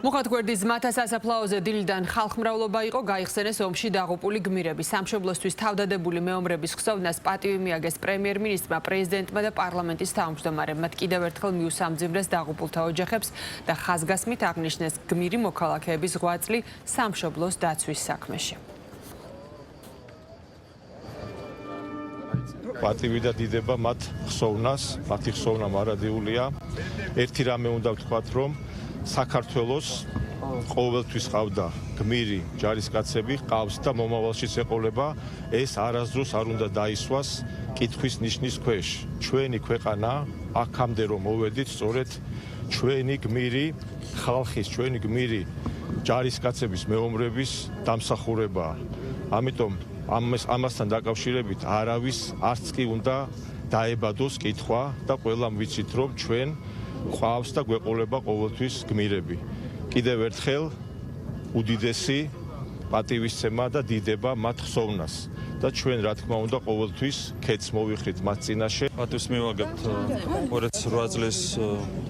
მოხატგვერდის მთა სასაფლაოზე დილიდან ხალხმრავლობა იყო, გაიხსენეს ომში დაღუპული გმირები. სამშობლოსთვის თავდადებული მეომრების ხსოვნას პატივი მიაგეს პრემიერ-მინისტრმა, პრეზიდენტმა და პარლამენტის თავმჯდომარემ. მათ კიდევ ერთხელ მიუსამძიმრეს დაღუპულთა ოჯახებს და ხაზგასმით აღნიშნეს გმირი მოქალაქეების ღვაწლი სამშობლოს დაცვის საქმეში. პატივი და დიდება მათ ხსოვნას, მათი ხსოვნა მარადიულია. ერთი რამე უნდა ვთქვათ, რომ საქართველოს ყოველთვის ყავდა გმირი ჯარისკაცები, ყავს და მომავალშიც ეყოლება, ეს არასდროს არ უნდა დაისვას კითხვის ნიშნის ქვეშ. ჩვენი ქვეყანა აქამდე რომ მოვედით, სწორედ ჩვენი გმირი ხალხის, ჩვენი გმირი ჯარისკაცების მეომრების დამსახურებაა. ამიტომ ამასთან დაკავშირებით არავის არც კი უნდა დაებადოს კითხვა და ყველამ ვიცით, რომ ჩვენ ყავს და გვეყოლება ყოველთვის გმირები. კიდევ ერთხელ უდიდესი პატივისცემა და დიდება მათ ხსოვნას და ჩვენ რა თქმა უნდა ყოველთვის ქეთს მოვიხრით მათ წინაშე. პატივს მივაგებთ 28 წლის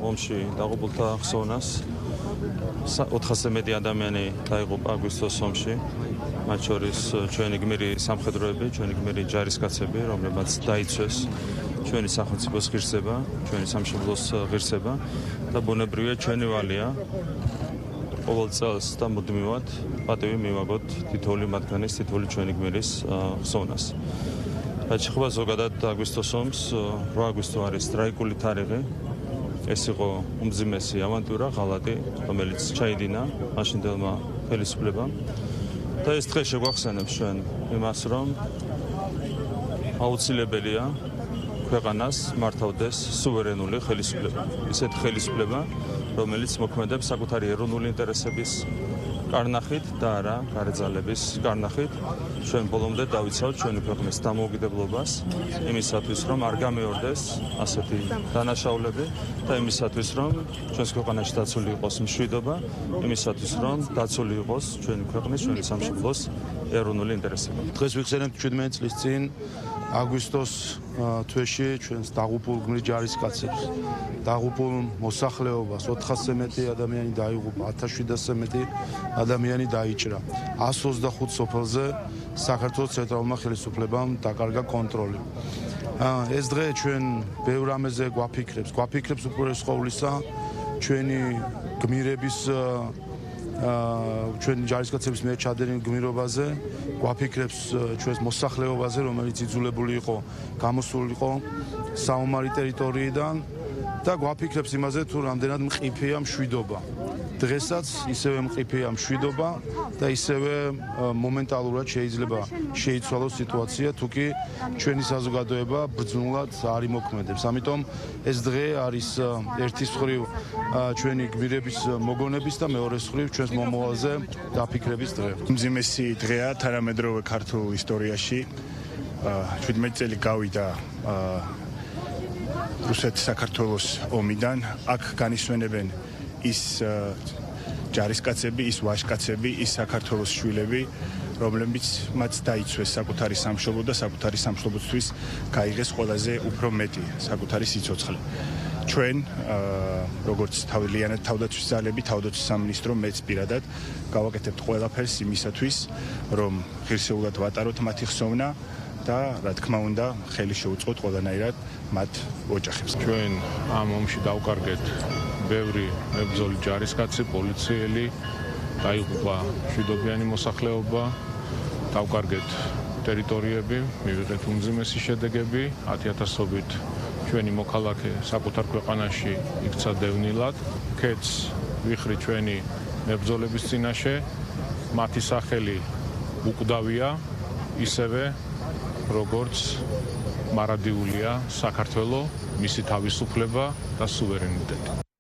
ომში დაღუპულთა ხსოვნას. 400-ზე მეტი ადამიანი დაიღუპა აგვისტოს ომში, მათ შორის ჩვენი გმირი სამხედროები, ჩვენი გმირი ჯარისკაცები, რომლებმაც დაიცვეს ჩვენი სახელმწიფოს ღირსება, ჩვენი სამშობლოს ღირსება და ბუნებრივია ჩვენი ვალია ყოველ წელს და მუდმივად პატივი მივაგოთ თითოეული მათგანის, თითოეული ჩვენი გმირის ხსოვნას. რაც შეეხება ზოგადად აგვისტოს ომს, 8 აგვისტო არის ტრაგიკული თარიღი. ეს იყო უმძიმესი ავანტურა, ღალატი, რომელიც ჩაიდინა მაშინდელმა ხელისუფლებამ და ეს დღე შეგვახსენებს ჩვენ იმას, რომ აუცილებელია ქვეყანას მართავდეს სუვერენული ხელისუფლება. ისეთი ხელისუფლება, რომელიც მოქმედებს საკუთარი ეროვნული ინტერესების კარნახით და არა გარეძალების კარნახით. ჩვენ ბოლომდე დავიცავთ ჩვენი ქვეყნის დამოუკიდებლობას იმისათვის, რომ არ გამეორდეს ასეთი დანაშაულები და იმისათვის, რომ ჩვენს ქვეყანაში დაცული იყოს მშვიდობა, იმისათვის, რომ დაცული იყოს ჩვენი ქვეყნის, ჩვენი სამშობლოს ეროვნული ინტერესები. დღეს ვიხსენებთ 17 წლის წინ აგვისტოს თვეში ჩვენს დაღუპულ გმირ ჯარისკაცებს, დაღუპულ მოსახლეობას 400-ზე მეტი ადამიანი დაიღუპა, 1700-ზე მეტი ადამიანი დაიჭრა. 125 სოფელზე საქართველოს ცენტრალურმა ხელისუფლებამ დაკარგა კონტროლი. ეს დღე ჩვენ ბევრ რამეზე გვაფიქრებს უპირველეს ყოვლისა ჩვენი გმირების ჩვენი ჯარისკაცების მიერ ჩადენილ გმირობაზე, გვაფიქრებს ჩვენს მოსახლეობაზე, რომელიც იძულებული იყო გამოსული იყო საომარი ტერიტორიიდან და გვაფიქრებს იმაზე, თუ რამდენად მყიფეა მშვიდობა. დღესაც ისევე მყიფეა მშვიდობა და ისევე მომენტალურად შეიძლება შეიცვალოს სიტუაცია, თუ კი ჩვენი საზოგადოება ბრძნულად არ იმოქმედებს. ამიტომ ეს დღე არის ერთის მხრივ ჩვენი გმირების მოგონების და მეორეს მხრივ ჩვენს მომავალზე დაფიქრების დღე. უმძიმესი დღეა თანამედროვე ქართულ ისტორიაში. 17 წელი გავიდა რუსეთ-საქართველოს ომიდან. აქ განისვენებენ ის ჯარისკაცები, ის ვაჟკაცები, ის საქართველოს შვილები, რომლებიც მათ დაიცვეს საკუთარი სამშობლო და საკუთარი სამშობლოსთვის გაიღეს ყველაზე უფრო მეტი საკუთარი სიცოცხლე. ჩვენ როგორც თავდაცვის ძალები, თავდაცვის სამინისტრო, მეც პირადად გავაკეთებთ ყველაფერს იმისათვის, რომ ღირსეულად ვატაროთ მათი ხსოვნა და რა თქმა უნდა ხელი შეუწყოთ ყველანაირად მათ ოჯახებს. ჩვენ ამ ომში დავკარგეთ ბევრი მებრძოლი ჯარისკაცი, პოლიციელი, დაიღუპა მშვიდობიანი მოსახლეობა, დავკარგეთ ტერიტორიები, მივიღეთ უმძიმესი შედეგები, 10,000-ობით ჩვენი მოქალაქე საკუთარ ქვეყანაში იქცა დევნილად. ქეთს ვიხრი ჩვენი მებრძოლების წინაშე, მათი სახელი უკვდავია, ისევე როგორც მარადიულია საქართველო, მისი თავისუფლება და სუვერენიტეტი.